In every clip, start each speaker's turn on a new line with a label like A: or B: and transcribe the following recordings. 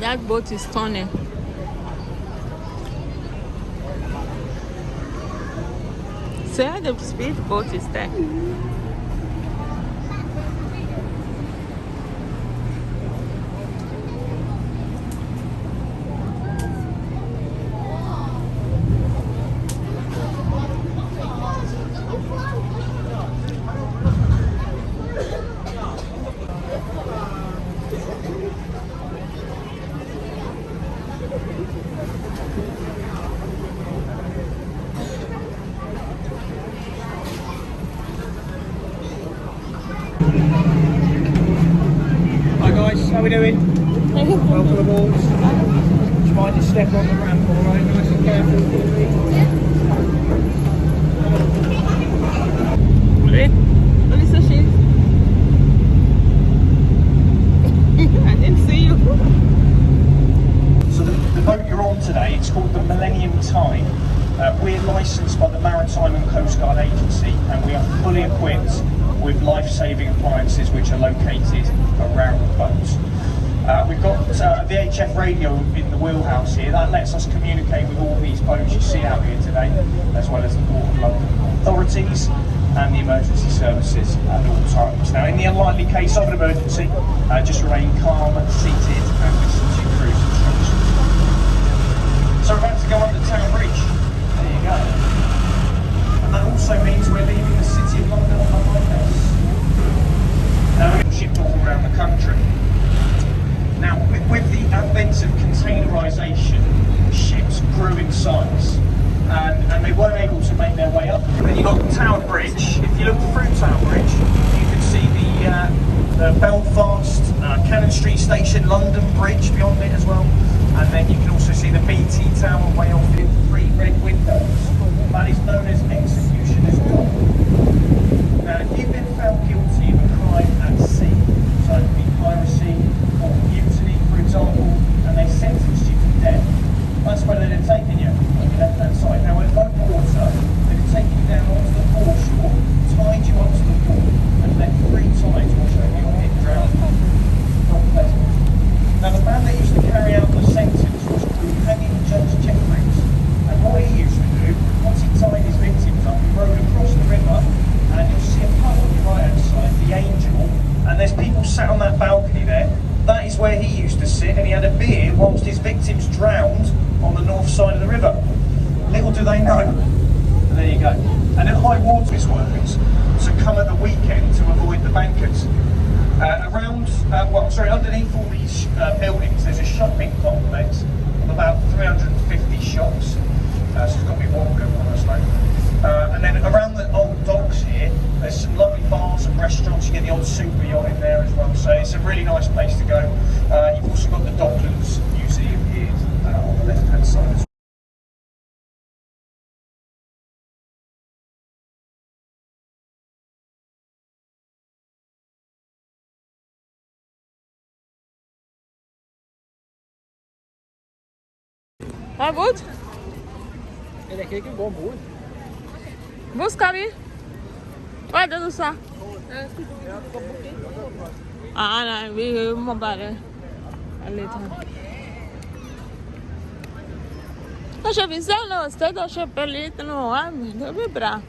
A: That boat is turning. So the speed boat is there.
B: How are we doing? Welcome aboard. Do you mind just step on the ramp, alright? Nice and careful, please.
A: I didn't see you.
B: So the boat you're on today, it's called the Millennium Time. We're licensed by the Maritime and Coast Guard Agency, and we are fully equipped with life-saving appliances which are located around the boat. We've got a VHF radio in the wheelhouse here that lets us communicate with all these boats you see out here today, as well as the Port of London authorities and the emergency services at all times. Now, in the unlikely case of an emergency, just remain calm, seated, and listen to cruise instructions. So we're about to go under Town Bridge. There you go. And that also means we're leaving the City of London behind us. Now we're shipped all around the country. Now, with the advent of containerisation, ships grew in size, and they weren't able to make their way up. And then you've got Town Bridge. If you look through Town Bridge, you can see the Belfast, Cannon Street Station, London Bridge beyond it as well. And then you can also see the BT Tower way off in 3 red windows. That is known as Executioner's Dock. Now, if you've been found guilty of a crime at sea, so it could be piracy or mutiny, for example, and they sentenced you to death, that's where they'd have taken you, on your left-hand side. Now, in low water, they'd have taken you down onto the foreshore, tied you up to the wall, and then 3 times wash over your head, drowned. Not pleasant. Now, the man that used to carry out the sentence was called Hanging Judge Jeffreys, and what he used to do, once he tied his victims up, he rowed across the river, and you'll see a pub on your right-hand side, the Angel, and there's people sat on that balcony there. That is where he used to sit, and he had a beer whilst his victims drowned on the north side of the river. Little do they know. And there you go. And at high water, this workers to come at the weekend to avoid the bankers. Underneath all these buildings, there's a shopping complex of about 350 shops. So it's got to be one good one, I suppose. And then around the old docks here, there's some lovely bars and restaurants. You get the old super yacht in there as well. So it's a really nice place to go. You've also got the Docklands Museum here on the left-hand side as well.
A: Tá good?
B: Ele é aquele que é bom, bom.
A: Busca ali. Vai dando só. Nej, vi må bare lidt her. Kanskje vi ser noe sted og kjøper litt noe, det blir bra.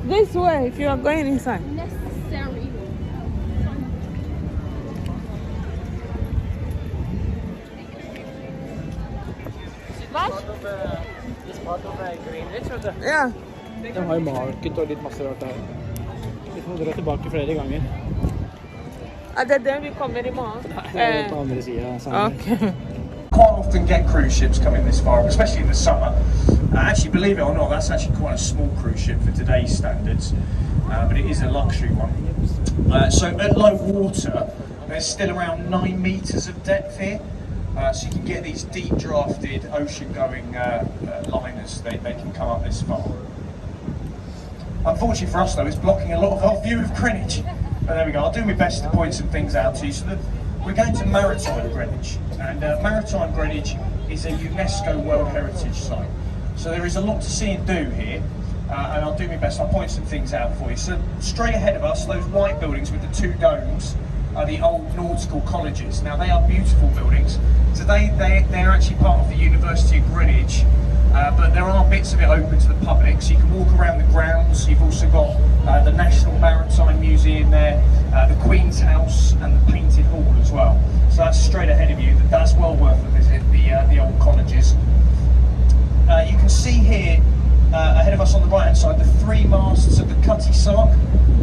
A: This way, if you are going inside.
C: Necessary.
B: It's part of Greenwich, vet du.
A: Ja.
B: De har jo market og litt masse rart her. Vi får dra tilbake flere ganger.
A: Det er den vi kommer I morgen.
B: Nei, på andre siden.
A: Okay.
B: Quite often get cruise ships coming this far, especially in the summer. Actually, believe it or not, that's actually quite a small cruise ship for today's standards. but it is a luxury one. So at low water, there's still around 9 metres of depth here. So you can get these deep drafted ocean-going liners, they can come up this far. Unfortunately for us though, it's blocking a lot of our view of Greenwich. But there we go, I'll do my best to point some things out to you. So we're going to Maritime Greenwich, and Maritime Greenwich is a UNESCO World Heritage Site. So there is a lot to see and do here, and I'll do my best, I'll point some things out for you. So straight ahead of us, those white buildings with the 2 domes, are the old nautical colleges. Now they are beautiful buildings. Today they're actually part of the University of Greenwich, but there are bits of it open to the public, so you can walk around the grounds. You've also got the National Maritime Museum there, the Queen's House and the Painted Hall as well. So that's straight ahead of you. That's well worth a visit, the old colleges. You can see here ahead of us on the right hand side the 3 masts of the Cutty Sark,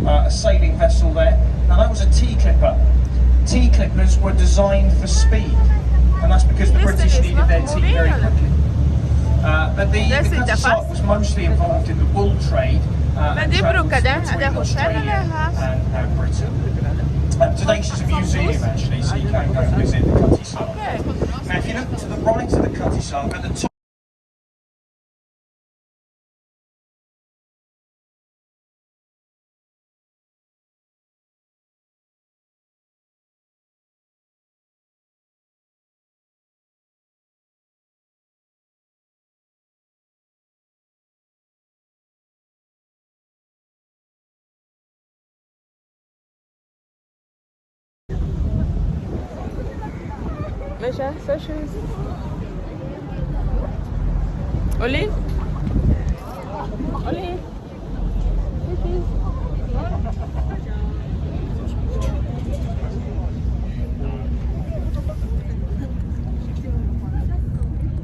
B: a sailing vessel there. Now that was a T-clipper. T-clippers were designed for speed, and that's because the British needed their tea very quickly. But the Cutty Sark was mostly involved in the wool trade and travelled between Australia and Britain. Today she's a museum actually, so you can go and visit the Cutty Sark. Now if you look to the right of the Cutty Sark, at the top
A: Measure, socials. Oli? Oli?